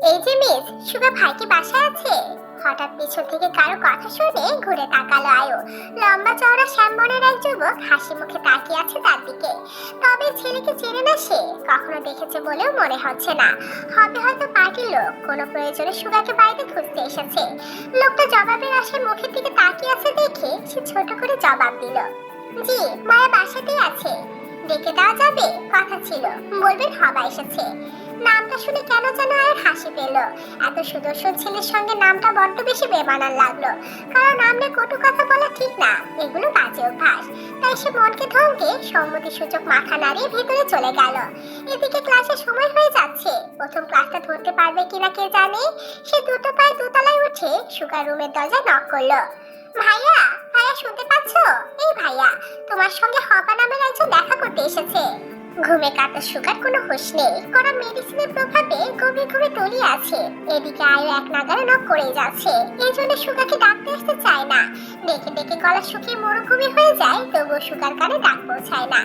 এই যে মিস, সুগা ভাই কি বাসায় আছে? হঠাৎ পিছন থেকে কারো কথা শুনে ঘুরে তাকালো আয়ু। লম্বা চওড়া শ্যামবর্ণের এক যুবক হাসি মুখে তাকিয়ে আছে তার দিকে। তবে ছেলেকে চেনে না সে, কখনো দেখেছে বলেও মনে হচ্ছে না। হবে হয়তো পার্টির লোক, কোনো প্রয়োজনে সুগাকে বাড়িতে খুঁজতে এসেছে। লোকটা জবাবের আশায় মুখের দিকে তাকিয়ে আছে দেখে সে ছোট করে জবাব দিল, জি মায়া বাসাতেই আছে। ডেকে দেওয়া যাবে? কথা ছিল, বলবেন হবা এসেছে। নামটা শুনে কেন যেন আর হাসি পেল। এত সুদর্শন ছেলের সঙ্গে নামটা বড্ড বেশি বেমানান লাগলো। কারণ নামে কটু কথা বলা ঠিক না, এগুলো বাজে অভ্যাস। তাই সে মনকে থমকে সম্মতি সূচক মাথা নাড়িয়ে ভিতরে চলে গেল। এদিকে ক্লাসের সময় হয়ে যাচ্ছে, প্রথম ক্লাসটা ধরতে পারবে কিনা কে জানে। সে দুটো পায়ে দোতলায় উঠে সুগার রুমের দরজায় নক করলো। ভাইয়া, ভাইয়া শুনতে পাচ্ছ? এই ভাইয়া, তোমার সঙ্গে হবা নামের একজন দেখা করতে এসেছে। ঘুমে কাটা সুগার কোনো হুঁশ নেই, করা মেডিসিনের প্রভাবে গভীর ঘুমে তলিয়ে আছে। এদিকে আয়ু এক নাগারে নক করেই যাচ্ছে, এই জন্য সুগাকে ডাকতে আসতে চায় না। ডেকে ডেকে গলা শুকিয়ে মরুভূমি হয়ে যায়, তবুও সুগার কানে ডাক পৌঁছায় না।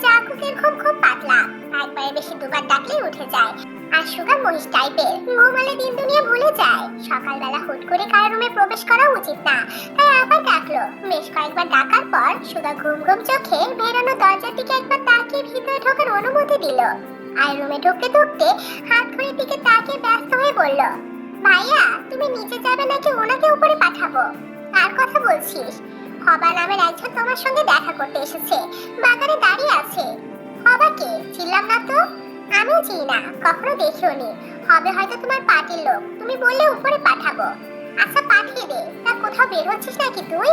জাগুকের ঘুম খুব পাতলা, একবারে বেশি দুবার ডাকলেই উঠে যায়। আর সুগার মহিষ টাইপের, ঘুমালে দিন দুনিয়া ভুলে যায়। সকালবেলা হুট করে কারো রুমে প্রবেশ করা উচিত না, তাই আবার ডাকলো। বেশ কয়েকবার ডাকার পর সুগা ঘুম ঘুম চোখে বেরানো দরজার দিকে একবার তাকিয়ে ভিতরে ঢোকার অনুমতি দিল। আর রুমে ঢুকতে ঢুকতে হাত ঘড়ির দিকে তাকিয়ে ব্যস্ত হয়ে বলল, ভাইয়া তুমি নিচে যাবে নাকি ওনাকে উপরে পাঠাবো? আর কথা বলছিস? হবা নামের একজন তোমার সঙ্গে দেখা করতে এসেছে, বাগানে দাঁড়িয়ে আছে। হবা কে? চিনলাম না তো। আমিও চিনি না, কখনো দেখিও নি। হবে হয়তো তোমার পার্টির লোক, তুমি বললে উপরে পাঠাবো। আচ্ছা পাঠিয়ে দে। তা কোথাও বের হচ্ছিস নাকি তুই?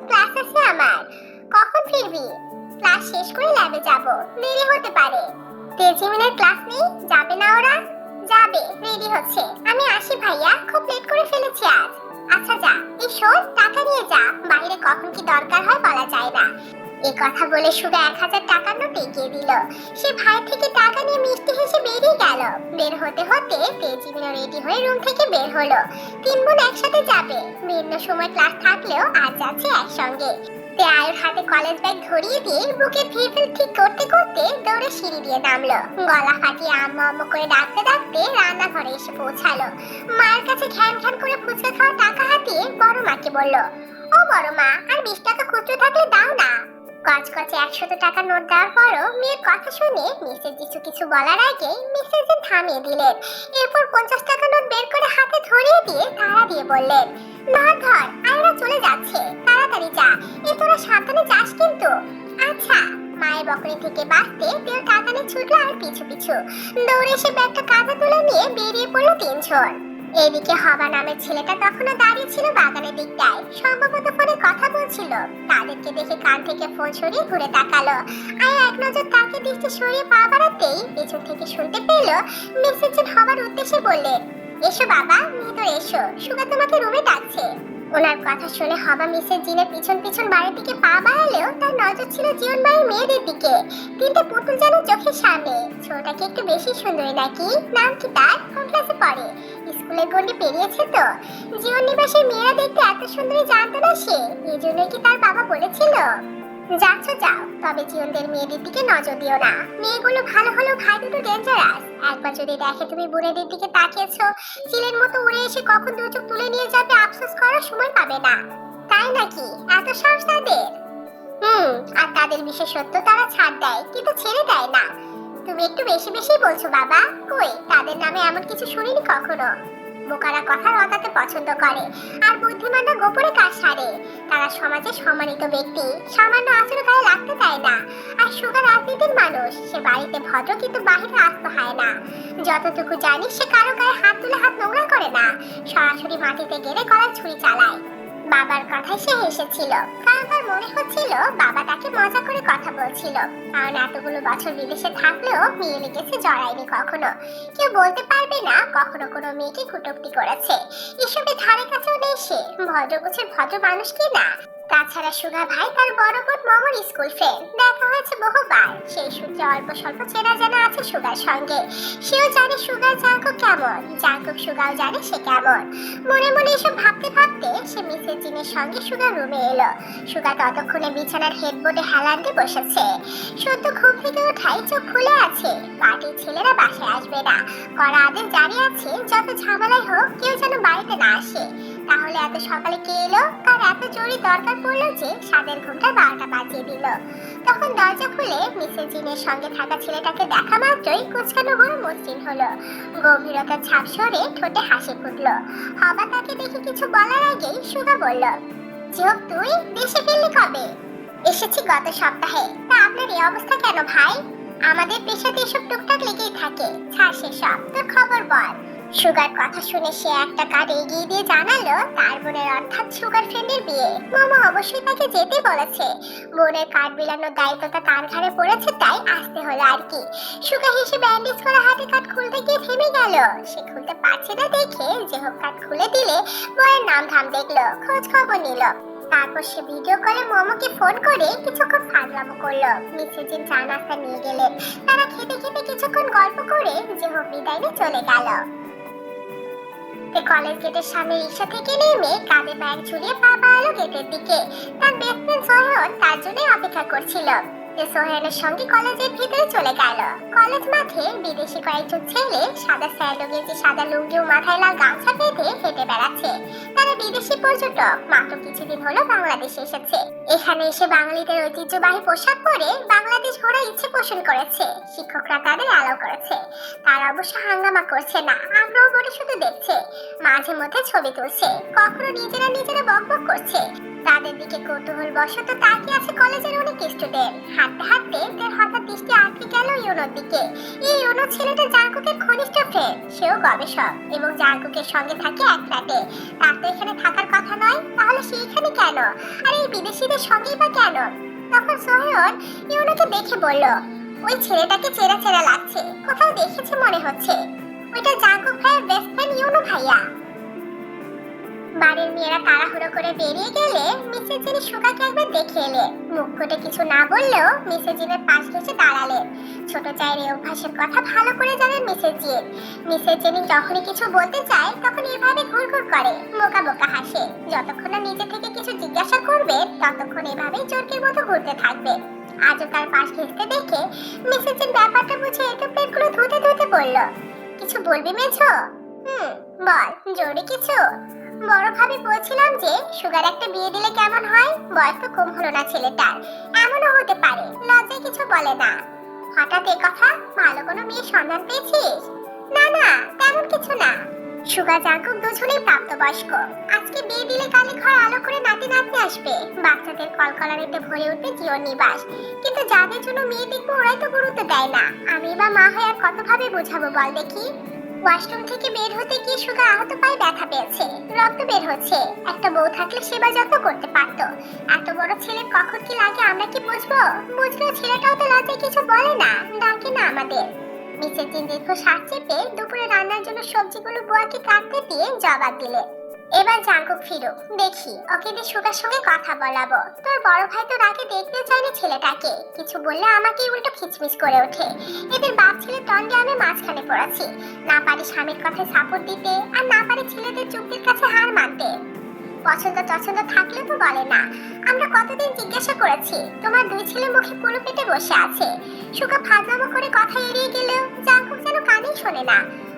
ক্লাস আছে আমার। কখন ফিরবি? ক্লাস শেষ করে ল্যাবে যাব, দেরি হতে পারে। তেজিমিনের ক্লাস নেই, যাবে না ওরা? যাবে, রেডি হচ্ছে। আমি আসি ভাইয়া, খুব লেট করে ফেলেছি আজ। আচ্ছা যা, এই শোন টাকা নিয়ে যা, বাইরে কখন কি দরকার হয় বলা যায় না। এ কথা বলে সুগা 1000 টাকার নোট এগিয়ে দিল। সে ভাই থেকে টাকা নিয়ে মিষ্টি হেসে বেরিয়ে গেল। বের হতে হতে তেজিমিনও রেডি হয়ে রুম থেকে বের হলো। তিন বোন একসাথে যাবে, ভিন্ন সময় ক্লাস থাকলেও আজ যাচ্ছে একসঙ্গে। তে আয়ুর হাতে কলেজ ব্যাগ ধরিয়ে দিয়ে বুকে ফিরফির ঠিক করতে করতে দৌড়ে সিঁড়ি দিয়ে নামলো। গলা ফাটিয়ে আম্মু আম্মু করে ডাকতে ডাকতে রান্নাঘরে এসে পৌঁছালো। মায়ের কাছে ঘ্যান ঘ্যান করে ফুচকা খাওয়া টাকা হাতিয়ে বড় মাকে বলল, ও বড় মা, আর 20 টাকা খুচরো থাকলে দাও না। কচকচে 100 টাকা নোট দেওয়ার পরও মেয়ের কথা শুনে মিসেস কিছু কিছু বলার আগে মিসেস থামিয়ে দিলেন। এরপর 50 টাকা নোট বের করে হাতে ধরিয়ে দিয়ে তাড়া দিয়ে বললেন, ধর ধর, আয়রা চলে যাচ্ছে, তাড়াতাড়ি যা। এ তোরা সাবধানে যাস কিন্তু। আচ্ছা। মায়ের বকরি থেকে বাঁচতে তেও টাকানে ছুটলো আর পিছু পিছু দৌড়ে এসে ব্যাগটা কাঁধে তুলে নিয়ে বেরিয়ে পড়লো তিনজন। এদিকে হবা নামের ছেলেটা তখনও দাঁড়িয়ে ছিল বাগানের দিকটায়, সম্ভবত ফোনে কথা বলছিল। তাদেরকে দেখে কান থেকে ফোন সরিয়ে ঘুরে তাকালো। আর এক নজর তাকে দৃষ্টি সরিয়ে পা বাড়াতেই পেছন থেকে শুনতে পেল মেসেজ হবার উদ্দেশ্যে বললেন, এসো বাবা, ভিতরে এসো, সুগা তোমাকে রুমে ডাকছে। ওনার কথা শুনে হবা মিসেস জিনের পিছন পিছন বাড়ির দিকে পা বাড়ালেও তার নজর ছিল জীবন বাড়ির মেয়েদের দিকে। তিনটে পুতুল যেন চোখের সামনে। ছোটটাকে একটু বেশি সুন্দরী নাকি? নাম কি তার? কোন ক্লাসে পড়ে? স্কুলের গন্ডি পেরিয়েছে তো। জীবন নিবাসের মেয়েরা দেখতে এত সুন্দরী জানতো না সে, এই জন্যই কি তার বাবা বলেছিল, যাচ্ছ যাও, তবে জীবনদের মেয়েদের দিকে নজর দিও না। মেয়েগুলো ভালো হলেও ভাই দুটো ডেঞ্জারাস। একবার যদি দেখে তুমি বুড়েদের দিকে তাকিয়েছো, চিলের মতো উড়ে এসে কখন দু চোখ তুলে নিয়ে যাবে আফসোস করার সময় পাবে না। তাই নাকি? এত সাহস তাদের? আর তাদের বিশেষত্ব তারা ছাড় দেয় কিন্তু ছেড়ে দেয় না। তুমি একটু বেশি বেশি বলছো বাবা। কই, তাদের নামে এমন কিছু শুনিনি কখনো। বোকারা কথা রটাতে পছন্দ করে, আর বুদ্ধিমানরা গোপনে কাজ সারে। তারা সমাজে সম্মানিত ব্যক্তি, সামান্য আচরণ গায়ে লাগতে চায় না। আর সুগা রাজনীতির মানুষ, সে বাড়িতে ভদ্র কিন্তু বাহিরে আস্ত হয় না। যতটুকু জানি সে কারো গায়ে হাত তুলে হাত নোংরা করে না, সরাসরি মাটিতে গেড়ে গলায় ছুরি চালায়। বাবার কথায় সে হেসেছিল, কারণ তার মনে হচ্ছিল বাবা তাকে মজা করে কথা বলছিল। কারণ এতগুলো বছর বিদেশে থাকলেও মেয়ে লেগেছে জড়ায়নি কখনো। কেউ বলতে পারবে না কখনো কোনো মেয়েকে কটূক্তি করেছে। এসবে ধারে কাছেও নেই সে, ভদ্রগোছের ভদ্র মানুষ কি না। তাছাড়া সুগা ভাই তার বড় বোন মমর স্কুল ফ্রেন্ড, দেখা হয়েছে বহুবার। সেই সূত্রে অল্প স্বল্প চেনা জানা আছে সুগার সঙ্গে। সেও জানে সুগার জাঙ্কুক কেমন, জাঙ্কুক সুগাও জানে সে কেমন। মনে মনে এসব ভাবতে ভাবতে সে মিসেস জিনের সঙ্গে সুগার রুমে এলো। সুগা ততক্ষণে বিছানার হেডবোর্ডে হেলান দিয়ে বসেছে। সদ্য ঘুম থেকে ওঠাই চোখ খুলে আছে। পার্টির ছেলেরা বাসায় আসবে না, কড়া আদেশ জারি আছে যত ঝামেলাই হোক কেউ যেন বাড়িতে না আসে। তাহলে এত সকালে কে এলো, কার এত জরুরি দরকার পড়লো যে সাদের ঘুমটা 12টা বাজিয়ে দিল। তখন দরজা খুলে মিসেস জিনের সঙ্গে থাকা ছেলেটাকে দেখা মাত্রই কুচকানো বড় মসৃণ হলো। গভীরতার ছাপ সরে ঠোঁটে হাসি ফুটলো। হবা তাকে দেখে কিছু বলার আগেই সুগা বলল, যোগ তুই দেশে ফিরলি কবে? এসেছি গত সপ্তাহে। তা আপনার এই অবস্থা কেন ভাই? আমাদের পেশাতে এসব টুকটাক লেগেই থাকে, ছাড় সেসব, তোর খবর বল। সুগার কথা শুনে সে একটা কার্ড এগিয়ে দিয়ে জানালো তার বোনের অর্থাৎ সুগার ফ্রেন্ডের বিয়ে। মামা অবশ্যই তাকে যেতে বলেছে। বোনের কার্ড বিলানোর দায়িত্বটা তার ঘাড়ে পড়েছে, তাই আসতে হলো আর কি। সুগা হেসে ব্যান্ডেজ করা হাতে কার্ড খুলতে গিয়ে থেমে গেল। সে খুলতে পারছে না দেখে যে হোক কার্ড খুলে দিলে বয়ের নাম ধাম দেখলো, খোঁজ খবর নিল। তারপর সে ভিডিও কলে মোমোকে ফোন করে কিছুক্ষণ ফাজলামো করলো। মিসেস জিন চা নাস্তা নিয়ে গেলেন। তারা খেতে খেতে কিছুক্ষণ গল্প করে যে হোক বিদায় নিয়ে চলে গেল। কলেজ গেটের সামনে রিক্সা থেকে নেমে কাঁধে ব্যাগ ঝুলিয়ে পা বাড়ালো গেটের দিকে। তার বেস্ট ফ্রেন্ড সোহেল তার জন্য অপেক্ষা করছিল। সে সোহেলের সঙ্গে কলেজের ভিতরে চলে গেল। কলেজ মাঠে বিদেশি কয়েকজন ছেলে সাদা স্যান্ডো গেঞ্জি, সাদা লুঙ্গি ও মাথায় লাল গামছা বেঁধে হেঁটে বেড়াচ্ছে। তারা বিদেশি পর্যটক, মাত্র কিছুদিন হলো বাংলাদেশে এসেছে। এখানে এসে বাঙালিদের ঐতিহ্যবাহী পোশাক পরে বাংলাদেশ ঘোরার ইচ্ছে পোষণ করেছে। শিক্ষকরা তাদের অ্যালাউ করেছে। তারা অবশ্য হাঙ্গামা করছে না, আগ্রহ করে শুধু দেখছে। মাঝে মধ্যে ছবি তুলছে, কখনো নিজেরা নিজেরা বকবক করছে। তাদের দিকে কৌতূহল বশত তাকিয়ে আছে কলেজের অনেক স্টুডেন্ট। হাঁটতে হাঁটতে তার হঠাৎ দৃষ্টি আটকে গেল ইউনোর দিকে। এই ইউনো ছেলেটা জাঙ্কুকের ঘনিষ্ঠ ফ্রেন্ড। সেও গবেষক এবং জাঙ্কুকের সঙ্গে থাকে এক ফ্ল্যাটে। তার তো এখানে থাকার কথা নয়, তাহলে সে এখানে কেন? আর এই বিদেশিদের সঙ্গেই বা কেন? তখন সোহেল ইউনোকে দেখে বলল, ওই ছেলেটাকে চেনা চেনা লাগছে, কোথাও দেখেছে মনে হচ্ছে। ওইটা জাঙ্কুক ভাইয়ের বেস্ট ফ্রেন্ড ইউনো ভাইয়া। বাড়ির মেয়েরা তাড়াহুড়ো করে বেরিয়ে গেলে মিসেস জিনি সুগাকে একবার দেখে এলেন। মুখ ফুটে কিছু না বললেও মিসেস জিনের পাশ ঘেঁষে দাঁড়ালেন। ছোট চায়ের এই অভ্যাসের কথা ভালো করে জানেন মিসেস জিন। মিসেস জিনি যখনই কিছু বলতে চায় তখন এভাবে ঘুরঘুর করে, বোকা বোকা হাসে। যতক্ষণ না নিজে থেকে কিছু জিজ্ঞাসা করবে ততক্ষণ এভাবেই চোরকের মতো ঘুরতে থাকবে। আজও তার পাশ ঘেঁষতে দেখে মিসেস জিন ব্যাপারটা বুঝে এটো প্লেটগুলো ধুতে ধুতে বলল, কিছু বলবি মেছো? বল, জোরে কিছু। বড় ভাবে বলছিলাম যে সুগার একটা বিয়ে দিলে কেমন হয়? বয়স তো কম হলো না ছেলেটার, এমনও হতে পারে লজ্জায় কিছু বলে না। হঠাৎ এ কথা, ভালো কোনো মেয়ের সন্ধান পেয়েছিস? না না, তেমন কিছু না। সুগা জাঙ্কুক দুজনেই প্রাপ্তবয়স্ক। আজকে বিয়ে দিলে কালে ঘর আলো করে নাতি নাতনি আসবে, বাচ্চাদের কলকলানিতে ভরে উঠবে জীবন নিবাস। কিন্তু যাদের জন্য মেয়ে দেখবো ওরাই তো গুরুত্ব দেয় না। আমি বা মা হয়ে আর কত ভাবে বোঝাবো বল দেখি? ওয়াশরুম থেকে বের হতে গিয়ে সুগা আহত পায়ে ব্যথা পেয়েছে, রক্ত বের হচ্ছে। একটা বউ থাকলে সেবা যত্ন করতে পারতো। এত বড় ছেলের কখন কি লাগে আমরা কি বুঝবো? বুঝলেও ছেলেটাও তো লজ্জায় কিছু বলে না, ডাকে না আমাদের। মিসেস জিন দীর্ঘ শ্বাস চেপে দুপুরে রান্নার জন্য সবজিগুলো বুয়াকে কাটতে দিয়ে জবাব দিলে, এবার জাঙ্কুক ফিরুক, দেখি ওকে দিয়ে সুগার সঙ্গে কথা বলাবো। তোর বড় ভাই তো রাগে দেখতেও চায় না ছেলেটাকে, কিছু বললে আমাকে উল্টো খিচমিচ করে ওঠে। এদের বাপ ছেলে টন্ডে আমি মাঝখানে পড়াচ্ছি। না পারি স্বামীর কথায় সাপোর্ট দিতে, আর না পারি ছেলেদের যুক্তির কাছে হার মানতে। পছন্দ টছন্দ থাকলে তো বলে না। আমরা কতদিন জিজ্ঞাসা করেছি, তোমার দুই ছেলে মুখে পুরো পেটে বসে আছে। সুগা ফাজলামো করে কথা এড়িয়ে গেলেও জাঙ্কুক যেন কানেই শোনে না।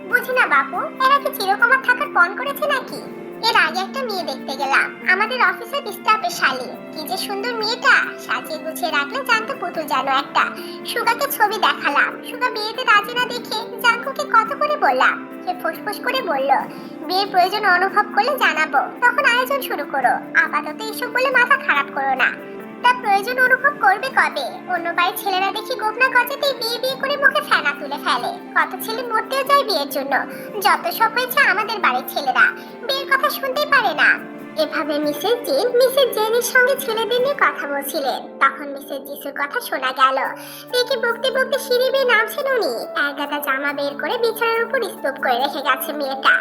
বুঝি না বাপু, এরা কি চিরকুমার থাকার পণ করেছে নাকি? এর আগে একটা মেয়ে দেখতে গেলাম, আমাদের অফিসের স্টাফের শালী। কি যে সুন্দর মেয়েটা, সাজিয়ে গুছিয়ে রাখলে জানতো পুতুল যেন একটা। সুগাকে ছবি দেখালাম, সুগা বিয়েতে রাজি না দেখে জাঙ্কুকে কত করে বললাম। সে ফুসফুস করে বলল, বিয়ের প্রয়োজন অনুভব করলে জানাবো, তখন আয়োজন শুরু করো। আপাতত এসব বলে মাথা খারাপ করো না। তা প্রয়োজন অনুভব করবে কবে? অন্য বাড়ির ছেলেরা দেখি গোপনা গজাতেই বিয়ে বিয়ে করে মুখে ফেনা তুলে ফেলে। কত ছেলে মরতেও যায় বিয়ের জন্য। যত সব হয়েছে আমাদের বাড়ির ছেলেরা, বিয়ের কথা শুনতেই পারে না। এভাবে মিসেস জেনের সঙ্গে ছেলেদের নিয়ে কথা বলছিলেন। তখন মিসেস জিসুর কথা শোনা গেল। দেখি বকতে বকতে সিঁড়ি বেয়ে নামছেন উনি। এক গাদা জামা বের করে বিছানার উপর স্তূপ করে রেখে গেছে মেয়েটা।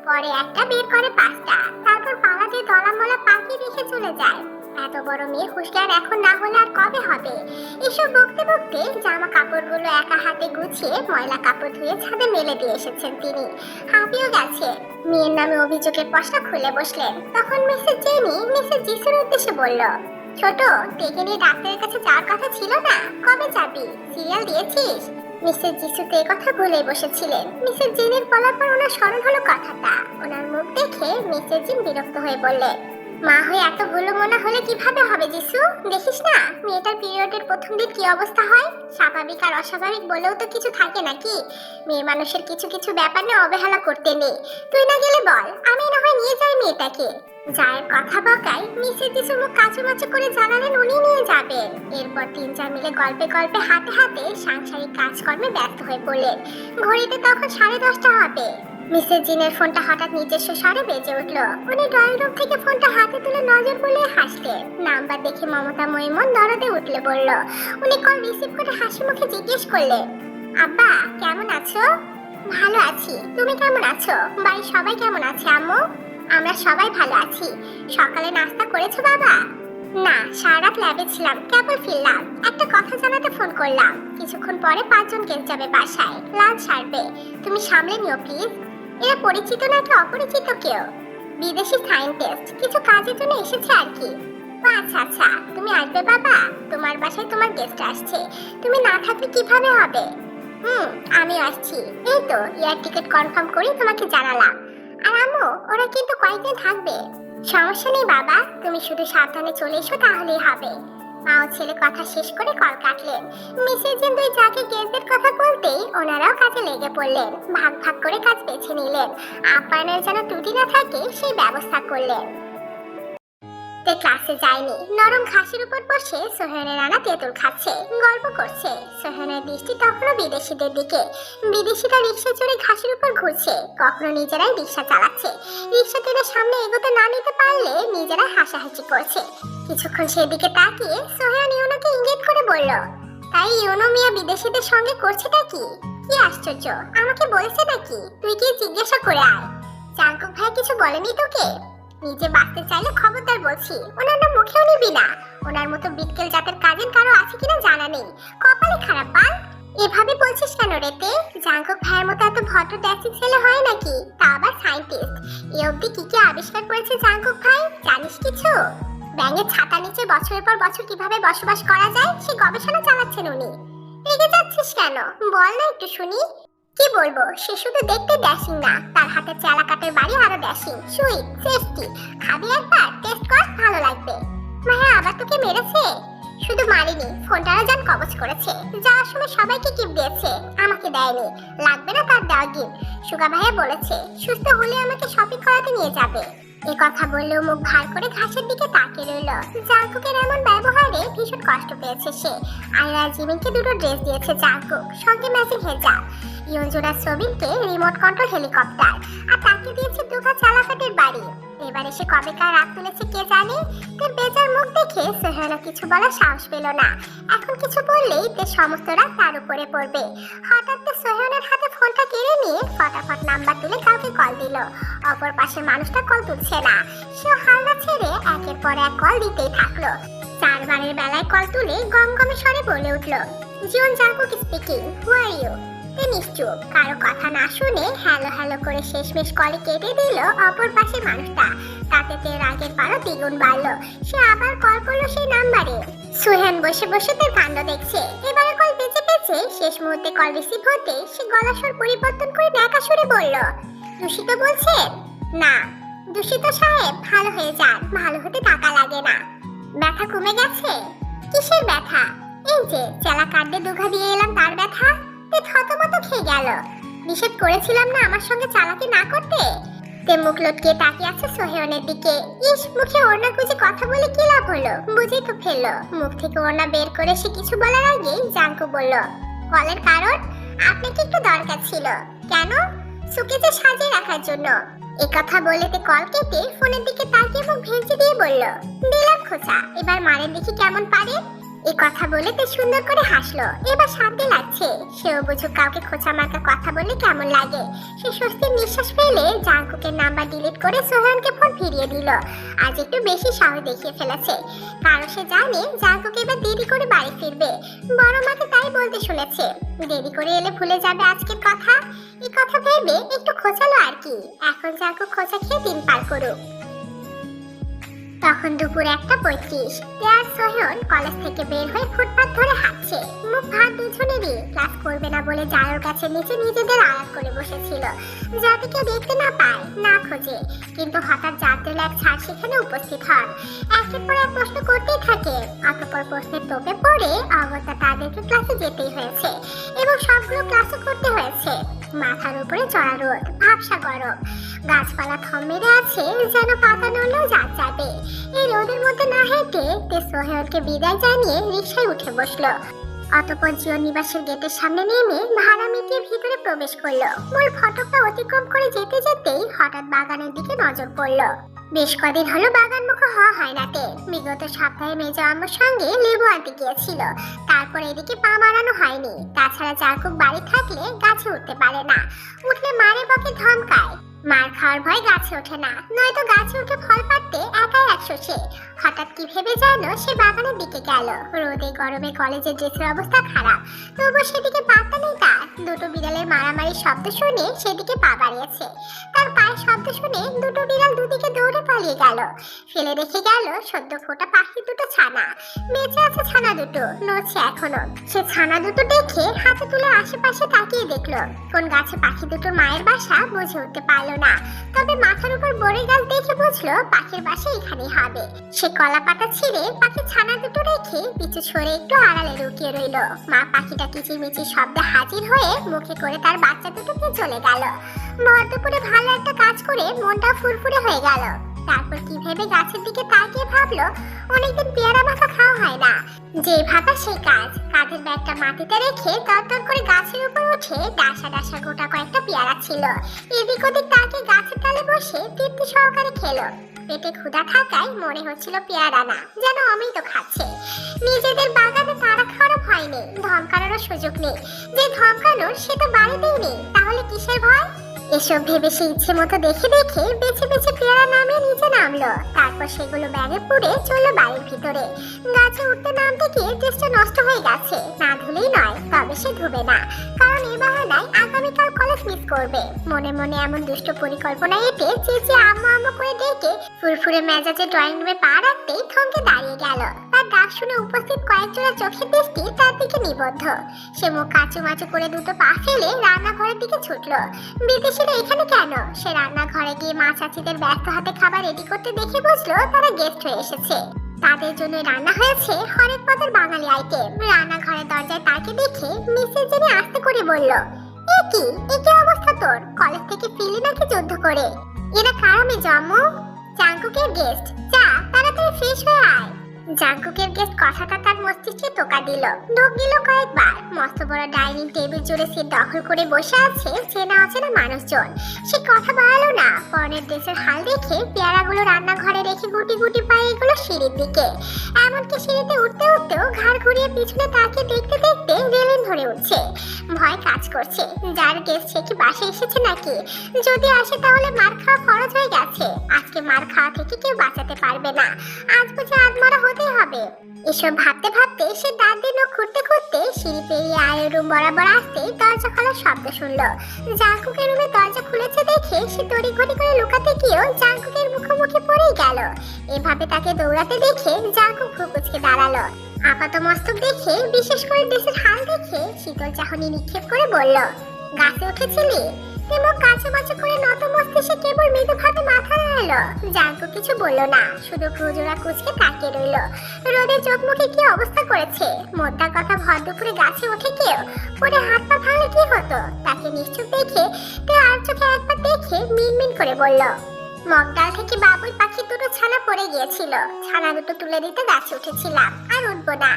পরে একটা বের করে 5টা, তারপর পালা দিয়ে দলামলা পাকিয়ে রেখে চলে যায়। এত বড় মেয়ে হুঁশিয়ার এখন না হলে আর কবে হবে? এসব বকতে বকতে জামা কাপড়গুলো একা হাতে গুছিয়ে ময়লা কাপড় ধুয়ে ছাদে মেলে দিয়ে এসেছেন তিনি। হাঁপিয়ে গেছে। মেয়ের নামে অভিযোগের পশা খুলে বসলেন। তখন মিসেস জেনি মিসেস জিসুর উদ্দেশ্যে বলল, ছোট, তেকে নিয়ে ডাক্তারের কাছে যাওয়ার কথা ছিল না? কবে যাবি? সিরিয়াল দিয়েছিস? মিসেস জিসু তো কথা ভুলেই বসেছিলেন। মিসেস জিনের বলার পর ওনার স্মরণ হলো কথাটা। ওনার মুখ দেখে মিসেস জিন বিরক্ত হয়ে বললেন, মা হয়ে এত ভুলো মনে হলে কিভাবে হবে জিসু? দেখিস না মেয়েটার পিরিয়ডের প্রথম দিন কি অবস্থা হয়। স্বাভাবিক আর অস্বাভাবিক বলেও তো কিছু থাকে নাকি? মেয়ে মানুষের কিছু কিছু ব্যাপার নিয়ে অবহেলা করতে নেই। তুই না গেলে বল, আমি না হয় নিয়ে যাই মেয়েটাকে। যায়ের কথা বকায় মিসেস জিসু মুখ কাচুমাচু করে জানালেন উনি নিয়ে যাবেন। এরপর 3-4 মিলে গল্পে গল্পে হাতে হাতে সাংসারিক কাজকর্মে ব্যস্ত হয়ে পড়লেন। ঘড়িতে তখন 10:30 হবে। মিসেস জিনের ফোনটা হঠাৎ নিজস্ব স্বরে বেজে উঠল। উনি ড্রয়িং রুম থেকে ফোনটা হাতে তুলে নজর বুলিয়ে হাসলেন। নাম্বার দেখে মমতাময়ী মন দরদে উঠলে বলল। উনি কল রিসিভ করে হাসি মুখে জিজ্ঞেস করলেন, আব্বা কেমন আছো? ভালো আছি, তুমি কেমন আছো? বাড়ির সবাই কেমন আছে আম্মু? আমরা সবাই ভালো আছি। সকালে নাস্তা করেছো বাবা? না, সারা রাত ল্যাবে ছিলাম, কেবল ফিরলাম। একটা কথা জানাতে ফোন করলাম। কিছুক্ষণ পরে 5 জন গেস্ট যাবে বাসায়, লাঞ্চ সারবে। তুমি সামলে নিও প্লিজ। এরা পরিচিত নাকি অপরিচিত কেউ? বিদেশি সায়েন্টিস্ট, কিছু কাজের জন্য এসেছে আর কি। আচ্ছা আচ্ছা, তুমি আসবে বাবা? তোমার বাসায় তোমার গেস্ট আসছে, তুমি না থাকলে কিভাবে হবে? আমি আসছি। এই তো এয়ার টিকিট কনফার্ম করে তোমাকে জানালাম। আর আম্মু, ওরা কিন্তু কয়েকদিন থাকবে। সমস্যা নেই বাবা, তুমি শুধু সাবধানে চলে এসো তাহলেই হবে। মা ও ছেলে কথা শেষ করে কল কাটলেন। মিসেস জিন দুই যাকে গেস্টদের কথা বলতেই ওনারাও কাজে লেগে পড়লেন। ভাগ ভাগ করে কাজ বেছে নিলেন। আপ্যায়নের যেন ত্রুটি না থাকে সেই ব্যবস্থা করলেন। ক্লাসে যায়নি। নরম ঘাসের উপর বসে সোহেনের রানা তেঁতুল খাচ্ছে, গল্প করছে। সোহেনের দৃষ্টি তখনও বিদেশিদের দিকে। বিদেশিরা রিক্সা চড়ে ঘাসের উপর ঘুরছে, কখনো নিজেরাই রিক্সা চালাচ্ছে। রিক্সা টেনে সামনে এগোতে না নিতে পারলে নিজেরা হাসাহাসি করছে। কিছুক্ষণ সেদিকে তাকিয়ে সোহেন ইউনোকে ইঙ্গিত করে বলল, তাই ইউনো মিয়া বিদেশিদের সঙ্গে করছেটা কি? কি আশ্চর্য, আমাকে বলেছে নাকি? তুই কি জিজ্ঞাসা করে আয়। জাঙ্কুক ভাই কিছু বলেনি তোকে? নিজে বাঁচতে চাইলে খবরদার বলছি ওনার নাম মুখেও নিবি না। ওনার মতো বিটকেল জাতের কাজের কারো আছে কিনা জানা নেই। কপালে খারাপ পাল। এভাবে বলছিস কেন রেতে? জাঙ্কুক ভাইয়ের মতো এত ভদ্র ড্যাসিক ছেলে হয় নাকি? তা আবার সায়েন্টিস্ট। এ অবধি কি কি আবিষ্কার করেছে জাঙ্কুক ভাই, জানিস কিছু? ব্যাঙের ছাতা নিচে বছরের পর বছর কিভাবে বসবাস করা যায় সে গবেষণা চালাচ্ছেন উনি। রেগে যাচ্ছিস কেন? বল না একটু শুনি। কি বলবো, সে শুধু দেখতে ড্যাশিং না, তার হাতে চালা কাটের বাড়ি আরো ড্যাশিং। Sweet, tasty. খাবি একবার? টেস্ট কর, ভালো লাগবে। মায়া আবার তোকে মেরেছে? শুধু মারিনি, ফোনটারও জান কবজ করেছে। যাওয়ার সময় সবাইকে গিফট দিয়েছে, আমাকে দেয়নি। লাগবে না তার দেওয়া গিফট। সুগা ভাইয়া বলেছে সুস্থ হলে আমাকে শপিং করাতে নিয়ে যাবে। এ কথা বললেও মুখ ভার করে ঘাসের দিকে তাকিয়ে রইল। জাঙ্কুকের এমন ব্যবহারে ভীষণ কষ্ট পেয়েছে সে। আয়রা জিমিনকে দুটো ড্রেস দিয়েছে জাঙ্কুক, সঙ্গে ম্যাচিং হেজাব। ইয়ঞ্জুরা সোবিনকে রিমোট কন্ট্রোল হেলিকপ্টার, আর তাকে দিয়েছে দুঘা চালাকাটের বাড়ি। এবার এসে কবেকার রাত তুলেছে কে জানে। তার বেজার মুখ দেখে সোহেনও কিছু বলার সাহস পেল না। এখন কিছু বললেই তার সমস্ত রাত তার উপরে পড়বে। হঠাৎ সোহেনের হাতে ফোনটা কেড়ে নিয়ে ফটাফট নাম্বার তুলে কাউকে কল দিল। অপর পাশে মানুষটা কল তুলছে না। সে হালকা ছেড়ে একের পর এক কল দিতেই থাকলো। 4 বারের বেলায় কল তুলে গমগমে স্বরে বলে উঠল, Jeon Jungkook speaking, who are you? নিশ্চুপ, কারো কথা না শুনে হ্যালো হ্যালো করে শেষমেশ কলে কেটে দিল অপর পাশে মানুষটা। তাতে তের আগের পারও দ্বিগুণ বাড়লো। সে আবার কল করলো সেই নাম্বারে। সুহেন বসে বসে তার কাণ্ড দেখছে। এবারে কল বেঁচে পেয়েছে। শেষ মুহূর্তে কল রিসিভ হতে সে গলার স্বর পরিবর্তন করে ন্যাকা সুরে বলল, দূষিত বলছেন? না, দূষিত সাহেব ভালো হয়ে যান, ভালো হতে টাকা লাগে না। ব্যথা কমে গেছে? কিসের ব্যথা? এই যে চেলা কাটে দুঘা দিয়ে এলাম তার ব্যথা। থতমত খেয়ে গেল। নিষেধ করেছিলাম না আমার সঙ্গে চালাকি না করতে। তে মুখ লটকে তাকিয়ে আছে সোহেনের দিকে। ইস, মুখে ওড়না গুজে কথা বলে কি লাভ হলো? বুঝেই তো ফেললো। মুখ থেকে ওড়না বের করে সে কিছু বলার আগে জাঙ্কু বলল, কলের কারণ? আপনাকে একটু দরকার ছিল। কেন? সুকেজে সাজিয়ে রাখার জন্য। এ কথা বলে তে কল কেটে ফোনের দিকে তাকিয়ে মুখ ভেঙচি দিয়ে বলল, দিলাম খোঁচা, এবার মারেন দেখি কেমন পারে। এই কথা বলে তে সুন্দর করে হাসলো। এবার শান্তি লাগছে। সেও বুঝুক কাউকে খোঁচা মার্কা কথা বললে কেমন লাগে। সে স্বস্তির নিঃশ্বাস ফেলে জাঙ্কুকের নাম্বার ডিলিট করে সোহানকে ফোন ফিরিয়ে দিল। আজ একটু বেশি সাহস দেখিয়ে ফেলেছে, কারণ সে জানে জাঙ্কুক এবার দেরি করে বাড়ি ফিরবে। বড় মাকে তাই বলতে শুনেছে, দেরি করে এলে ভুলে যাবে আজকের কথা। এই কথা ভেবে একটু খোঁচালো আর কি। এখন জাঙ্কুক খোঁচা খেয়ে দিন পার করুক। তখন দুপুর 1:35। আর সোহেল কলেজ থেকে বের হয়ে ফুটপাত ধরে হাঁটছে। মুখ ভাত দুজনেরই। ক্লাস করবে না বলে জারোর কাছে নিচে নিজেদের আড়াল করে বসেছিল, যাতে কেউ দেখতে না পায়, না খোঁজে। কিন্তু হঠাৎ জানতে এক ছাড় সেখানে উপস্থিত হন। একের পর এক প্রশ্ন করতেই থাকে। অতঃপর প্রশ্নের তোপে পড়ে অগত্যা তাদেরকে ক্লাসে যেতেই হয়েছে, এবং সবগুলো ক্লাসও করতে হয়েছে। মাথার উপরে চড়া রোদ, ভাবসা গরম, গাছপালা থম মেরে আছে যেন পাতা নড়লেও যাবে। এই রোদের মধ্যে না হেঁটে সোহেলকে বিদায় জানিয়ে রিকশায় উঠে বসলো। অতঃপর জিও নিবাসের গেটের সামনে নেমে ভাড়া মিটিয়ে ভিতরে প্রবেশ করলো। মূল ফটকটা অতিক্রম করে যেতে যেতেই হঠাৎ বাগানের দিকে নজর পড়লো। বেশ কদিন হলো বাগান মুখ হওয়া হয় না তে। বিগত সপ্তাহে মেজো আম্মুর সঙ্গে লেবু আনতে গিয়েছিল, তারপর এদিকে পা মারানো হয়নি। তাছাড়া জাঙ্কুক বাড়ি থাকলে গাছে উঠতে পারে না, উঠলে মারে বকে ধমকায়। মার খাওয়ার ভয় গাছে ওঠে না, নয়তো গাছে উঠে ফল পাড়তে একাই 100 সে। হঠাৎ কি ভেবে যেন সে বাগানের দিকে গেল। রোদে গরমে কলেজের ড্রেসের অবস্থা খারাপ, তবুও সেদিকে পাত্তা নেই তার। দুটো বিড়ালের মারামারির শব্দ শুনে সেদিকে পা বাড়িয়েছে। তার পায়ের শব্দ শুনে দুটো বিড়াল দুদিকে দৌড়ে পালিয়ে গেল। ফেলে রেখে গেল সদ্য ফোটা পাখি দুটো ছানা। বেঁচে আছে ছানা দুটো, নড়ছে এখনো। সে ছানা দুটো দেখে হাতে তুলে আশেপাশে তাকিয়ে দেখলো। কোন গাছে পাখি দুটোর মায়ের বাসা বুঝে উঠতে পারলো না, তবে মাথার উপর বড়ই গাছ দেখে বুঝলো পাখির বাসা এখানেই হবে। সে কলা পাতা ছিঁড়ে পাখির ছানা দুটো রেখে পিছু সরে একটু আড়ালে লুকিয়ে রইল। মা পাখিটা কিচিরমিচির শব্দে হাজির হয়ে মুখে করে তার বাচ্চা দুটোকে চলে গেল। ভর দুপুরে ভালো একটা কাজ করে মনটা ফুরফুরে হয়ে গেল। তারপর কি ভেবে গাছের দিকে তাকিয়ে ভাবলো, অনেকদিন পেয়ারা মাখা খাওয়া হয় না। যে ভাবা সেই কাজ। কাঁধের ব্যাগটা মাটিতে রেখে তরতর করে গাছের উপর উঠে ডাসা ডাসা গোটা কয়েকটা পেয়ারা ছিল। এদিক ওদিক তাকিয়ে গাছের ডালে বসে তৃপ্তি সহকারে খেলো। পেটে ক্ষুধা থাকায় মনে হচ্ছিল পেয়ারা না, যেন অমৃত খাচ্ছে। নিজেদের বাগানে তারা খাওয়ার ভয় নেই, ধমকানোরও সুযোগ নেই। যে ধমকানোর সে তো বাড়িতেই নেই, তাহলে কিসের ভয়? এসব ভেবে সে ইচ্ছে মতো দেখে দেখে বেছে বেছে পেয়ারা নামিয়ে নিচে নামলো। তারপর সেগুলো ব্যাগে পুরে চললো বাড়ির ভিতরে। গাছে উঠতে নামতে গিয়ে ড্রেসটা নষ্ট হয়ে গেছে। না ধুলেই নয়, তবে সে ধুবে না, কারণ এই বাহানায় আগামীকাল কলেজ মিস করবে। মনে মনে এমন দুষ্ট পরিকল্পনা এঁটে চেঁচিয়ে আম্মু আম্মু করে ডেকে ফুরফুরে মেজাজে ড্রয়িং রুমে পা রাখতেই থমকে দাঁড়িয়ে গেল। তার ডাক শুনে উপস্থিত কয়েকজনের চোখের দৃষ্টি তার দিকে নিবদ্ধ। সে মুখ কাচুমাচু করে দুটো পা ফেলে রান্নাঘরের দিকে ছুটলো। বিদেশিরা এখানে কেন? সে রান্নাঘরে গিয়ে মা চাচিদের ব্যস্ত হাতে খাবার রেডি করতে দেখে বুঝলো তারা গেস্ট হয়ে এসেছে। তাদের জন্য রান্না হয়েছে হরেক পদের বাঙালি আইটেম। রান্নাঘরের দরজায় তাকে দেখে মিসেস জেনি আস্তে করে বলল, এ কি অবস্থা তোর? কলেজ থেকে ফিরলি নাকি যুদ্ধ করে? এরা কারা মেজো আম্মু? জাঙ্কুকের গেস্ট। যা তাড়াতাড়ি ফ্রেশ হয়ে আয়। জাঙ্কুকের গেস্ট কথাটা তার মস্তিষ্কে টোকা দিল। ঢোক গেল কয়েকবার। মস্ত বড় ডাইনিং টেবিল জুড়ে সিট দখল করে বসে আছে চেনা অচেনা মানুষজন। সে কথা বাড়ালো না। পরনের ড্রেসের হাল দেখে পেয়ারাগুলো রান্নাঘরে রেখে গুটি গুটি পায়ে এগুলো সিঁড়ির দিকে। এমনকি সিঁড়িতে উঠতে উঠতেও ঘাড় ঘুরিয়ে পিছনে তাকিয়ে দেখতে দেখতে রেলিং ধরে উঠছে। ভয় কাজ করছে। যার গেস্ট সে কি বাসে এসেছে নাকি? যদি আসে তাহলে মার খাওয়া ফরজ হয়ে গেছে। আজকে মার খাওয়া থেকে কেউ বাঁচাতে পারবে না। আজ বুঝে আধমরা হতেই হবে। এসব ভাবতে ভাবতে সে দাঁত দিয়ে নখ খুঁড়তে খুঁড়তে সিঁড়ি পেরিয়ে আয়ের রুম বরাবর আসতেই দরজা খোলার শব্দ শুনলো। জাঙ্কুকের রুমে দরজা খুলেছে দেখে সে তড়িঘড়ি করে লুকাতে গিয়েও জাঙ্কুকের মুখোমুখি পড়েই গেল। এভাবে তাকে দৌড়াতে দেখে জাঙ্কুক ভ্রু কুঁচকে দাঁড়ালো। আপাত মস্তক দেখে, বিশেষ করে ড্রেসের হাল দেখে শীতল চাহনি নিক্ষেপ করে বলল, গাছে উঠেছিলি? মুখ কাছামাছি করে নত মস্তিষ্কে কেবল মৃদুভাবে মাথা নাড়ালো। জাঙ্কুক কিছু বলল না, শুধু ভ্রুজোড়া কুঁচকে তাকিয়ে রইল। রোদে চোখ মুখে কি অবস্থা করেছে। মোদ্দা কথা, ভর দুপুরে গাছে ওঠে কেউ, পরে হাত পা ভাঙলে কি হতো? তাকে নিশ্চুপ দেখে তে আর চোখে একবার দেখে মিনমিন করে বলল, মগডাল থেকে বাবুই পাখি দুটো ছানা পড়ে গিয়েছিল। ছানা দুটো তুলে দিতে গাছে উঠেছিলাম, আর উঠবো না।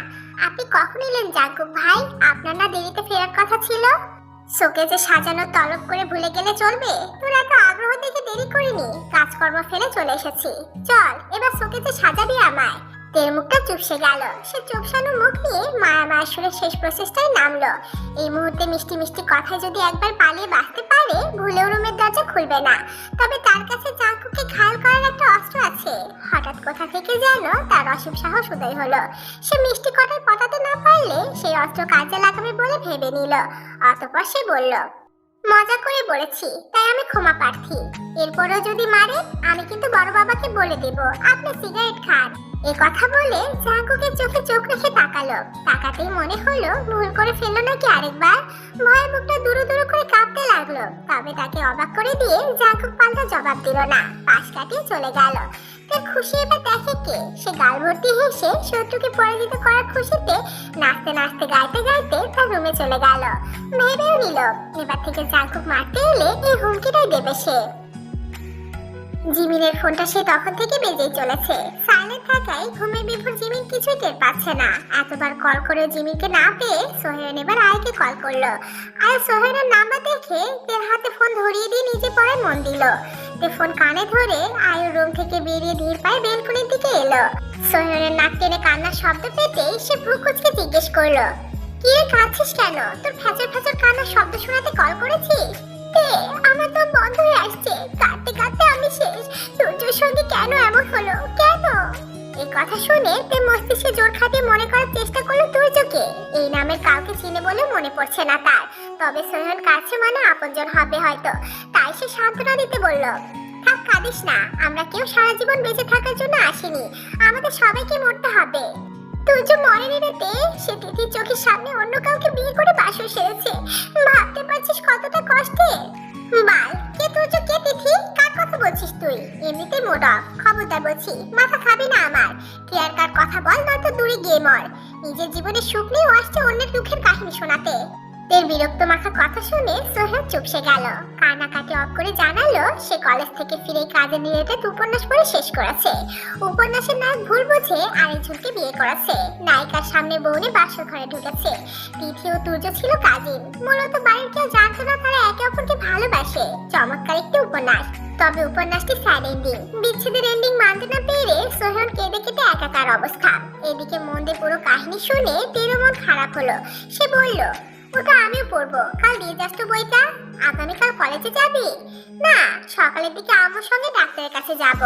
আপনি কখন এলেন জাঙ্কুক ভাই? আপনার না দেরিতে ফেরার কথা ছিল? শোকেজে সাজানো তলব করে ভুলে গেলে চলবে? তোর এত আগ্রহ দেখে দেরি করিনি, কাজকর্ম ফেলে চলে এসেছি। চল এবার শোকেজে সাজাবি আমায়। তের মুখটা চুপসে গেল। সে চুপসানো মুখ নিয়ে মায়া মায়া সুরে শেষ প্রচেষ্টায় নামলো। এই মুহূর্তে মিষ্টি মিষ্টি কথায় যদি একবার পালিয়ে বাঁচতে পারে, ভুলেও রুমের দরজা খুলবে না। তবে তার কাছে জাঙ্কুকে ঘায়ল করার একটা অস্ত্র আছে। হঠাৎ কোথা থেকে যেন তার অসীম সাহস উদয় হলো। সে মিষ্টি কথায় পটাতে না পারলে সেই অস্ত্র কাজে লাগাবে বলে ভেবে নিল। অতঃপর সে বলল, মজা করে বলেছি, তাই আমি ক্ষমা প্রার্থী। এরপরেও যদি মারে, আমি কিন্তু বড় বাবাকে বলে দেব আপনি সিগারেট খান। এই কথা বলে জাঙ্কুকের চোখে চোখ রেখে তাকালো। তাকাতেই মনে হলো ভুল করে ফেললো নাকি আরেকবার। ভয়ে বুকটা দুরু দুরু করে কাঁপতে লাগলো। তবে তাকে অবাক করে দিয়ে জাঙ্কুক পাল্টা জবাব দিল না, পাশ কাটিয়ে চলে গেল। তার খুশি এবার দেখে কে? সে গাল ভর্তি হেসে শত্রুকে পরাজিত করার খুশিতে নাচতে নাচতে গাইতে গাইতে তার রুমে চলে গেল। ভেবেও নিল এবার থেকে জাঙ্কুক মারতে এলে এই হুমকিটাই দেবে সে। জিমিনের ফোনটা সে তখন থেকে বেজেই চলেছে। সাইলেন্ট থাকায় ঘুমের বিভোর জিমিন কিছুই টের পাচ্ছে না। এতবার কল করে জিমিনকে না পেয়ে সোহেন এবার আয়কে কল করলো। আয় সোহেনের নাম্বার দেখে তের হাতে ফোন ধরিয়ে দিয়ে নিজে পড়ায় মন দিল। তে ফোন কানে ধরে আয়ুর রুম থেকে বেরিয়ে ধীর পায়ে বেলকনির দিকে এলো। সোহেনের নাক টেনে কান্নার শব্দ পেতেই সে ভ্রু কুঁচকে জিজ্ঞেস করলো, কি রে কাঁদছিস কেন? তোর ফ্যাচর ফ্যাচর কান্নার শব্দ শোনাতে কল করেছিস? আমার তো বন্ধ হয়ে আসছে, কাঁদতে কাঁদতে আমি শেষ। সূর্যের সঙ্গে কেন এমন হলো, কেন? এই কথা শুনে তে মস্তিষ্কে জোর খাটিয়ে মনে করার চেষ্টা করলো তুর্যকে। এই নামের কাউকে চিনে বলে মনে পড়ছে না তার। তবে সোহেন কাছে মানে আপনজন হবে হয়তো, তাই সে সান্ত্বনা দিতে বলল, থাক কাঁদিস না, আমরা কেউ সারা জীবন বেঁচে থাকার জন্য আসিনি, আমাদের সবাইকে মরতে হবে। তুর্য মরেনি রেতে, সে তিথির চোখের সামনে অন্য কাউকে বিয়ে করে বাসর সেরেছে। ভাবতে পারছিস কতটা কষ্টে? বাল, কে তুর্য কে তিথি? কার কথা বলছিস তুই? এমনিতে মোড অফ, খবরদার বলছি, মাথা খাবি না আমার। ক্লিয়ার কার কথা বল, নয়তো দূরে গিয়ে মর। নিজের জীবনে সুখ নিয়ে আসছে অন্যের দুঃখের কাহিনী শোনাতে। তের বিরক্ত মাখা কথা শুনে সোহেল চুপসে গেল। কান্নাকাটি অফ করে জানালো সে কলেজ থেকে ফিরে কাজে রিলেটেড উপন্যাস পড়ে শেষ করেছে। উপন্যাসের নায়ক ভুল বুঝে আরেকজনকে বিয়ে করেছে। নায়িকার সামনে বউনে বাসর ঘরে ঢুকেছে। তিথি ও তুর্য ছিল কাজিন। মূলত বাড়ির কেউ জানতো না তারা একে অপরকে ভালোবাসে। চমৎকার একটি উপন্যাস। তবে উপন্যাসটি স্যাড এন্ডিং। বিচ্ছেদের এন্ডিং মানতে না পেরে সোহেল কেঁদে কেটে একাকার অবস্থা। এদিকে মন দিয়ে পুরো কাহিনী শুনে তেরো মন খারাপ হলো। সে বলল, ওটা আমিও পড়বো, কাল দিয়ে যাস তো বইটা। আগামীকাল কলেজে যাবি? না, সকালের দিকে আমার সঙ্গে ডাক্তারের কাছে যাব।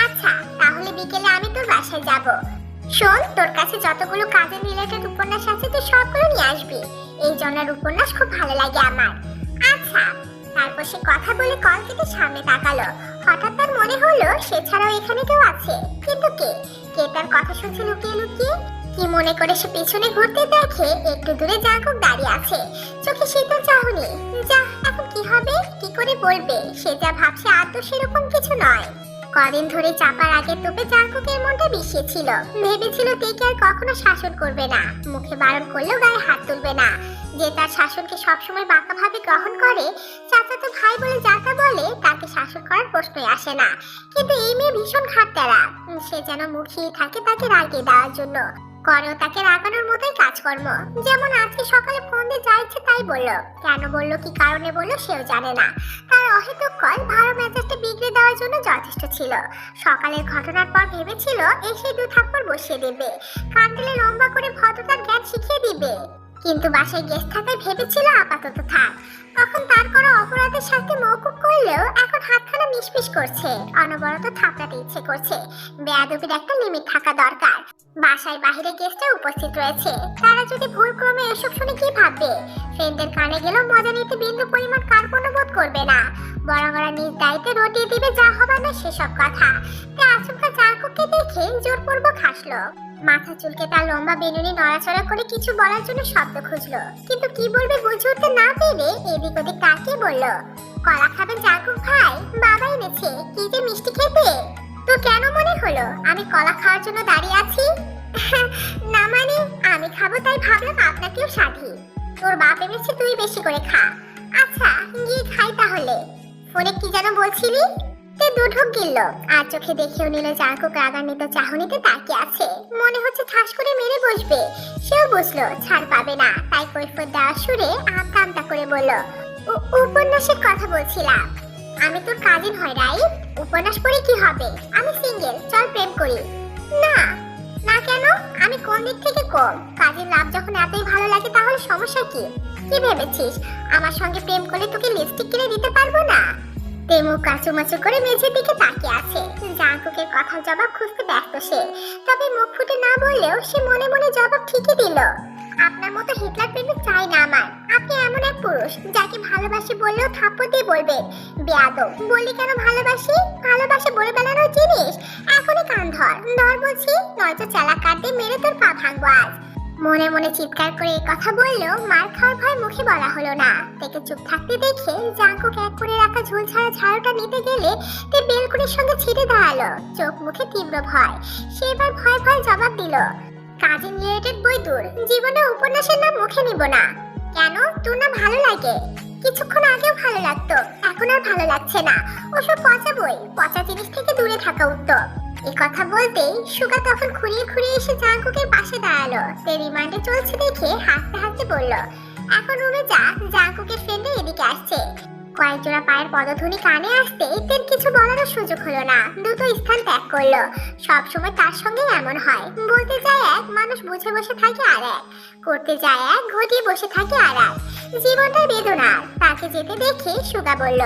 আচ্ছা, তাহলে বিকেলে আমি তোর বাসায় যাব। শোন, তোর কাছে যতগুলো কাজের রিলেটেড উপন্যাস আছে তুই সবগুলো নিয়ে আসবি। এই জনের উপন্যাস খুব ভালো লাগে আমার। আচ্ছা। তারপর সে কথা বলে কল কেটে সামনে তাকালো। হঠাৎ তার মনে হলো সে ছাড়াও এখানে কেউ আছে। কিন্তু কে? কে তার কথা শুনছে লুকিয়ে লুকিয়ে? কি মনে করে সে পিছনে ঘুরতে দেখে একটু দূরে জাঙ্কুক দাঁড়িয়ে আছে। চোখে শীতল চাহনি। যা, এখন কি হবে, কি করে বলবে? সে যা ভাবছে আদৌ সেরকম কিছু নয়। কদিন ধরে চাপার আগের তোপে জাঙ্কুকের মনটা বিষিয়েছিল। ভেবেছিল তেকে আর কখনো শাসন করবে না, মুখে বারণ করলেও গায়ে হাত তুলবে না। যে তার শাসনকে সবসময় বাঁকাভাবে গ্রহণ করে, চাচাতো ভাই বলে যাতা বলে, তাকে শাসন করার প্রশ্নই আসে না। কিন্তু এই মেয়ে ভীষণ খাট্টারা। সে যেন মুখিয়ে থাকে তাকে রাগিয়ে দেওয়ার জন্য। করেও তাকে রাগানোর মতোই কাজকর্ম। যেমন আজকে সকালে ফোন দিয়ে যা ইচ্ছে তাই বললো। কেন বললো, কি কারণে বললো সেও জানে না। তার অহেতুক কল ভালো মেজাজটা বিগড়ে দেওয়ার জন্য যথেষ্ট ছিল। সকালের ঘটনার পর ভেবেছিল এসে দু থাপ্পড় বসিয়ে দেবে, কান্ডেলে লম্বা করে ভদ্রতার জ্ঞান শিখিয়ে দিবে। কিন্তু বাসায় গেস্ট থাকায় ভেবেছিল আপাতত থাক। তখন তার করা অপরাধের সাথে মওকুফ করলেও এখন হাতখানা মিশমিশ করছে, অনবরত থাপড়াতে ইচ্ছে করছে। বেয়াদবির একটা লিমিট থাকা দরকার। বাসায় বাহিরে গেস্টরা উপস্থিত রয়েছে, তারা যদি ভুল ক্রমে এসব শুনে কি ভাববে? ফ্রেন্ডদের কানে গেলেও মজা নিতে বিন্দু পরিমাণ কার্পণ্য বোধ করবে না, বরং ওরা নিজ দায়িত্বে রটিয়ে দিবে যা হবার না সেসব কথা। তাই আচমকা জাঙ্কুককে দেখে জোরপূর্বক হাসলো। মাথা চুলকে তার লম্বা বেনুনি নড়াচড়া করে কিছু বলার জন্য শব্দ খুঁজলো, কিন্তু কি বলবে বুঝে উঠতে না পেরে এদিক ওদিক তাকিয়ে বলল, কলা খাবেন জাঙ্কুক ভাই? বাবা এনেছে, কি যে মিষ্টি খেতে। তো কেন মনে হলো আমি কলা খাওয়ার জন্য দাঁড়িয়ে আছি? না মানে আমি খাবো তাই ভাবলাম আপনাকেও সাধি। তোর বাপ এনেছে, তুই বেশি করে খা। আচ্ছা, গিয়ে খাই তাহলে। ফোনে কি যেন বলছিলি? তে দুঢক গিলল আর চোখে দেখেও নিল জাঙ্কুক রাগান্বিত চাহনিতে তাকিয়ে আছে। মনে হচ্ছে ঠাস করে মেরে বসবে। সেও বুঝলো ছাড় পাবে না, তাই কৈফিয়ত দেওয়ার সুরে আমতা আমতা করে বলল, উপন্যাসের কথা বলছিলাম। আমি তোর কাজিন হয় রাইট? উপন্যাস পড়ে কি হবে? আমি সিঙ্গেল, চল প্রেম করি। না, না কেন? আমি কোন দিক থেকে কম? কাজের লাভ যখন এতই ভালো লাগে তাহলে সমস্যা কি? কি ভেবেছিস আমার সঙ্গে প্রেম করলে তোকে লিপস্টিক কিনে দিতে পারবো না? তেমু কাচুমাচু করে মেঝের দিকে তাকিয়ে আছে। জাঙ্কুকের কথার জবাব খুঁজতে ব্যস্ত সে। তবে মুখ ফুটে না বললেও সে মনে মনে জবাব ঠিকই দিল। আপনার মতো হিটলার প্রেমিক চাই না আমার। আপনি এমন এক পুরুষ যাকে ভালোবাসি বললেও থাপ্পড় দিয়ে বলবেন বেয়াদব। বললি কেন ভালোবাসি? ভালোবাসে বলে বেড়ানোর জিনিস। এখনই কান ধর ধর বলছি, নয়তো চালা কাটতে মেরে তোর পা ভাঙবো আজ। মনে মনে চিৎকার করে এই কথা বললেও মার খাওয়ার ভয় মুখে বলা হলো না। তাকে চুপ থাকতে দেখে জাঙ্কুক এক করে রাখা ঝুল ছাড়া ঝাড়ুটা নিতে গেলে তে বেলকুনির সঙ্গে ছিটে দাঁড়ালো। চোখ মুখে তীব্র ভয়। সে এবার ভয় ভয় জবাব দিল, কাজিন রিলেটেড বই দূর, জীবনে উপন্যাসের নাম মুখে নিব না। কেন? তোর না ভালো লাগে? কিছুক্ষণ আগেও ভালো লাগতো, এখন আর ভালো লাগছে না। ওসব পচা বই, পচা জিনিস থেকে দূরে থাকা উত্তম। এই কথা বলতেই সুগা তখন খুঁড়িয়ে খুঁড়িয়ে এসে জাঙ্কুকের পাশে দাঁড়ালো। সে রিমান্ডে চলছে দেখে হাসতে হাসতে বলল, এখন রুমে যা, জাঙ্কুকের ফ্রেন্ড এদিকে আসছে। কয়েক জোড়া পায়ের পদধ্বনি কানে আসতে তের কিছু বলারও সুযোগ হলো না। দ্রুত স্থান ত্যাগ করলো। সবসময় তার সঙ্গে এমন হয়, বলতে যায় এক, মানুষ বুঝে বসে থাকে আর এক, করতে যায় এক, ঘটিয়ে বসে থাকে আর এক। জীবনটা বেদনার। তাকে যেতে দেখে সুগা বলল,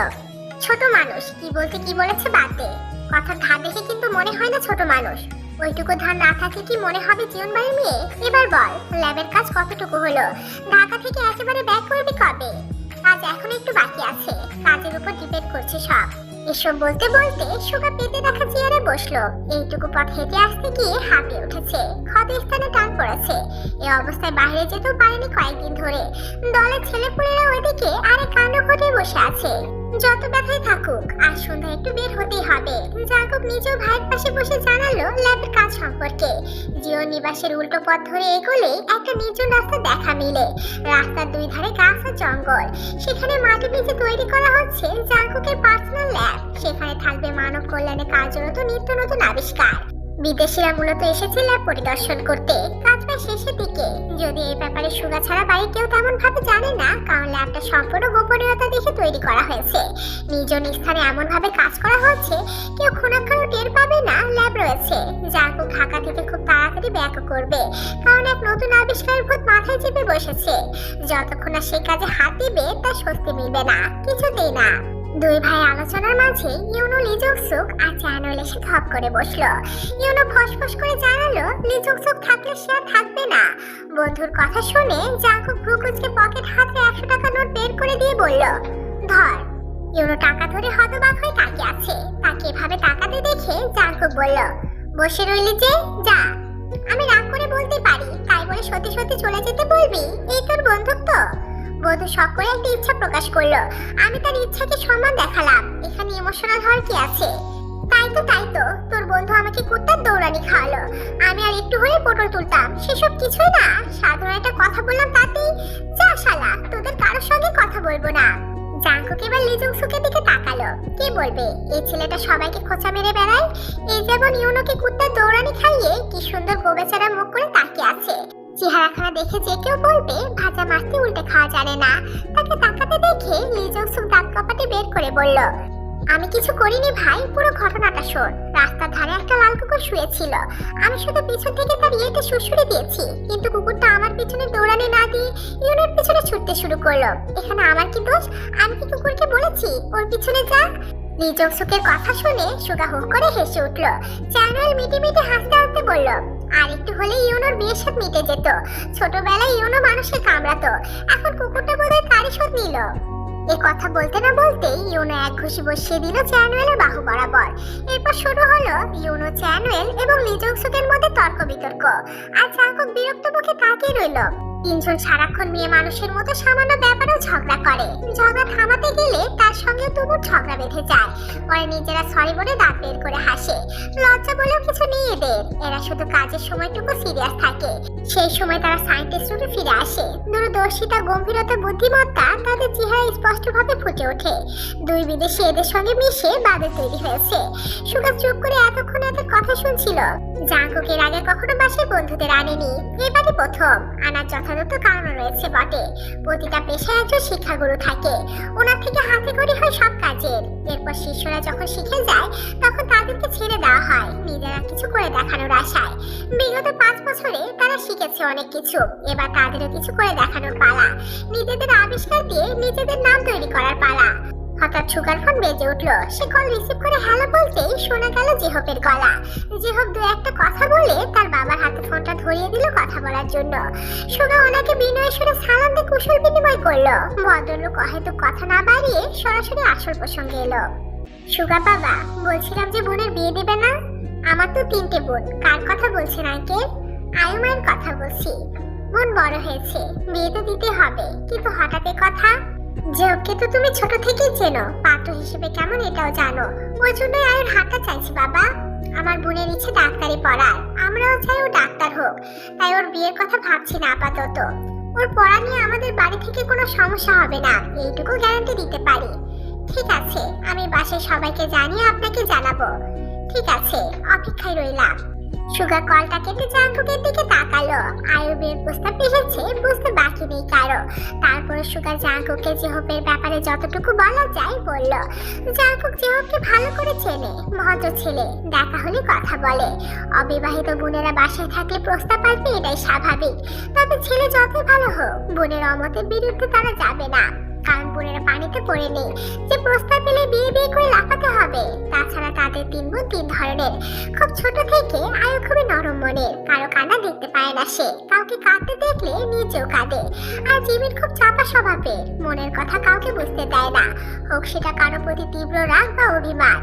ছোট মানুষ, কি বলতে কি বলেছে বাদ দে। কথার ধার দেখে কিন্তু মনে হয় না ছোট মানুষ। ওইটুকু ধার না থাকে কি মনে হবে জীবনবাড়ির মেয়ে? এবার বল, ল্যাবের কাজ কতটুকু হলো? ঢাকা থেকে একেবারে ব্যাক করবি কবে? কাজ এখন একটু বাকি আছে, কাজের উপর ডিপেন্ড করছে সব। এসব বলতে বলতে সুগা পেতে রাখা চেয়ারে বসলো। এইটুকু পথ হেঁটে আসতে গিয়ে হাঁপিয়ে উঠেছে, ক্ষত স্থানে টান পড়েছে। এই অবস্থায় বাইরে যেতেও পারেনি কয়েকদিন ধরে। দলের ছেলেপুলেরা ওইদিকে আরে কাণ্ড ঘটে বসে আছে। যত ব্যথায় থাকুক আর সন্ধ্যায় একটু বের হতেই হবে। জাঙ্কুক নিজেও ভাইয়ের পাশে বসে জানালো ল্যাবের কাজ সম্পর্কে। জিও নিবাসের উল্টো পথ ধরে এগোলে একটা নির্জন রাস্তা দেখা মিলে। রাস্তার দুই ধারে গাছ আর জঙ্গল। সেখানে মাটির নিচে তৈরি করা হচ্ছে জাঙ্কুকের পার্সোনাল ল্যাব। সেখানে থাকবে মানব কল্যাণে কার্যরত নিত্য নতুন আবিষ্কার। বিদেশিরা মূলত এসেছে ল্যাব পরিদর্শন করতে। কাজ প্রায় শেষের দিকে। যদি এই ব্যাপারে সুগা ছাড়া বাড়ি কেউ তেমন ভাবে জানে না, কারণ ল্যাবটা সম্পূর্ণ গোপনীয়তা দেখে তৈরি করা হয়েছে। নিজ স্থানে এমন ভাবে কাজ করা হচ্ছে কেউ খুনাক্ষণ টের পাবে না ল্যাব রয়েছে। জাঙ্কুক ঢাকা থেকে খুব তাড়াতাড়ি ব্যাক করবে, কারণ এক নতুন আবিষ্কারের ভূত মাথায় চেপে বসেছে। যতক্ষণ না সে কাজে হাত দিবে তার স্বস্তি মিলবে না, কিছুতেই না। দুই ভাই আলোচনার মাঝে ইউনো লিজকসুক আর চ্যানুয়েল এসে ধপ করে বসলো। ইউনো ফসফস করে জানালো লিজকসুক থাকলে সে আর থাকবে না। বন্ধুর কথা শুনে জাঙ্কুক ভ্রুকুচকে পকেট হাতে 100 টাকা নোট বের করে দিয়ে বলল, ধর। ইউনো টাকা ধরে হতবাক হয়ে তাকিয়ে আছে। তাকে এভাবে তাকাতে দেখে জাঙ্কুক বলল, বসে রইলি যে, যা। আমি রাগ করে বলতে পারি, তাই বলে সত্যি সত্যি চলে যেতে বলবি? এই তোর বন্ধুত্ব? বন্ধু শখ করে একটা ইচ্ছা প্রকাশ করলো। আমি তার ইচ্ছাকে সম্মান দেখালাম। এখানে ইমোশনাল হওয়ার কি আছে? তাই তো তোর বন্ধু আমাকে কুত্তার দৌড়ানি খাওয়ালো। আমি আর একটু হলে পটল তুলতাম। সেসব কিছুই না, সাধারণ একটা কথা বললাম তাতেই। যা শালা, তোদের কারোর সঙ্গে কথা বলবো না। জাঙ্কুক এবার লিজংসুকের দিকে তাকালো। কে বলবে এই ছেলেটা সবাইকে খোঁচা মেরে বেড়ায়? এই যেমন ইউনোকে কুত্তার দৌড়ানি খাইয়ে কি সুন্দর গোবেচারা মুখ করে তাকিয়ে আছে। চেহারাখানা দেখে যে কেউ বলবে ভাজা মাছটি উল্টে খাওয়া জানে না। তাকে তাকাতে দেখে লিজংসুক দাঁত কপাটে বের করে বলল, আমি কিছু করিনি ভাই, পুরো ঘটনাটা শোন। রাস্তার ধারে একটা লাল কুকুর শুয়েছিল। আমি শুধু পিছন থেকে তার ইয়েতে সুড়সুড়ি দিয়েছি, কিন্তু কুকুরটা আমার পিছনে দৌড়ানি না দিয়ে ইউনোর পিছনে ছুটতে শুরু করলো। এখানে আমার কি দোষ? আমি কি কুকুরকে বলেছি ওর পিছনে যা? লিজংসুকের কথা শুনে সুগা হুক করে হেসে উঠল। চ্যানুয়েল মিটি মিটি হাসতে হাসতে বলল, আর একটু হলে ইউনোর বিয়ের সাথে মিটে যেত। ছোটবেলায় ইউনো মানুষকে কামড়াতো, এখন কুকুরটা বোধহয় তারই শোধ নিল। এই কথা বলতে না বলতেই ইউনো এক ঘুষি বসিয়ে দিল চ্যানুয়েলের বাহু বরাবর। এরপর শুরু হলো ইউনো, চ্যানুয়েল এবং লিজংসুকের মধ্যে তর্ক বিতর্ক। আর জাঙ্কুক বিরক্ত মুখে তাকিয়ে রইল। তিনজন সারাক্ষণ মেয়ে মানুষের মতো সামান্য ব্যাপারেও ঝগড়া করে। ঝগড়া থামাতে গেলে তার সঙ্গে তুমুল ঝগড়া বেঁধে যায়। পরে নিজেরা সরি বলে দাঁত বের করে হাসে। লজ্জা বলেও কিছু নেই এদের। এরা শুধু কাজের সময়টুকু সিরিয়াস থাকে। সেই সময় তারা সায়েন্টিস্ট রূপে ফিরে আসে। দূরদর্শিতা, গম্ভীরতা, বুদ্ধিমত্তা তাদের চেহারায় স্পষ্টভাবে ফুটে ওঠে। দুই বিদেশি এদের সঙ্গে মিশে বাদে তৈরি হয়েছে। সুগা চুপ করে এতক্ষণ এদের কথা শুনছিল। জাঙ্কুকের আগে কখনো বাসায় বন্ধুদের আনেনি, এবারই প্রথম। আনার যথাযথ কারণ রয়েছে বটে। প্রতিটা পেশায় একজন শিক্ষাগুরু থাকে, ওনার থেকে হাতে খড়ি হয় সব কাজের। এরপর শিষ্যরা যখন শিখে যায় তখন তাদেরকে ছেড়ে দেওয়া হয় নিজেরা কিছু করে দেখানোর আশায়। বিগত 5 বছরে তারা শিখেছে অনেক কিছু, এবার তাদেরও কিছু করে দেখানোর পালা। নিজেদের আবিষ্কার দিয়ে নিজেদের নাম তৈরি করার পালা। হঠাৎ সুগার ফোন বেজে উঠলো। সে কল রিসিভ করে হ্যালো বলতেই শোনা গেল জিহপের গলা। জিহপ দু একটা কথা বলে তার বাবার হাতে ফোনটা ধরিয়ে দিল কথা বলার জন্য। সুগা ওনাকে বিনয়ের সুরে সালাম দিয়ে কুশল বিনিময় করলো। ভদ্রলোক হয়তো কথা না বাড়িয়ে সরাসরি আসল প্রসঙ্গে এলো। সুগা বাবা, বলছিলাম যে বোনের বিয়ে দেবে না? আমার তো 3টে বোন। কার কথা বলছেন আঙ্কেল? আয়ু মায়ের কথা বলছি। বোন বড় হয়েছে, বিয়ে তো দিতে হবে, কিন্তু হঠাৎ এ কথা? যে ওকে তো তুমি ছোট থেকেই চেনো, পাত্র হিসেবে কেমন এটাও জানো। ওই জন্যই আয়ুর হাতটা চাইছি বাবা। আমার বোনের ইচ্ছে ডাক্তারি পড়ার, আমরাও চাই ও ডাক্তার হোক, তাই ওর বিয়ের কথা ভাবছি না আপাতত। ওর পড়া নিয়ে আমাদের বাড়ি থেকে কোনো সমস্যা হবে না, এইটুকু গ্যারান্টি দিতে পারি। ঠিক আছে, আমি বাসায় সবাইকে জানিয়ে আপনাকে জানাবো। ঠিক আছে, অপেক্ষায় রইলাম। সুগা কলটা কেটে জাঙ্কুকের দিকে তাকালো। আয়ুর বিয়ের প্রস্তাব এসেছে বুঝতে বাকি নেই কারো। তারপরে সুগা জাঙ্কুককে জিহপের ব্যাপারে যতটুকু বলা যায় বলল। জাঙ্কুক জিহপকে ভালো করে চেনে, ভদ্র ছেলে, দেখা হলে কথা বলে। অবিবাহিত বোনেরা বাসায় থাকলে প্রস্তাব আসবে, এটাই স্বাভাবিক। তবে ছেলে যতই ভালো হোক, বোনের অমতের বিরুদ্ধে তারা যাবে না, কারণ বোনেরা পানিতে পড়ে নেই যে প্রস্তাব পেলে বিয়ে বিয়ে করে লাফাতে হবে। তাছাড়া তাদের 3 বোন 3 ধরনের। খুব ছোট থেকে আয়ু খুবই নরম মনের, কারো কান্না দেখতে পায় না সে, কাউকে কাঁদতে দেখলে নিজেও কাঁদে। আর জিমির খুব চাপা স্বভাবের, মনের কথা কাউকে বুঝতে দেয় না, হোক সেটা কারো প্রতি তীব্র রাগ বা অভিমান।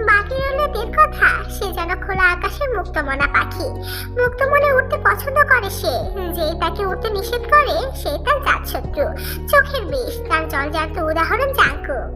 বাকি রইলের কথা, সে যেন খোলা আকাশের মুক্তমনা পাখি। মুক্ত মনে উঠতে পছন্দ করে সে, যেই তাকে উঠতে নিষেধ করে সেই তার জাতশত্রু, চোখের বিষ। তার জলজান্ত উদাহরণ জাঙ্কুক।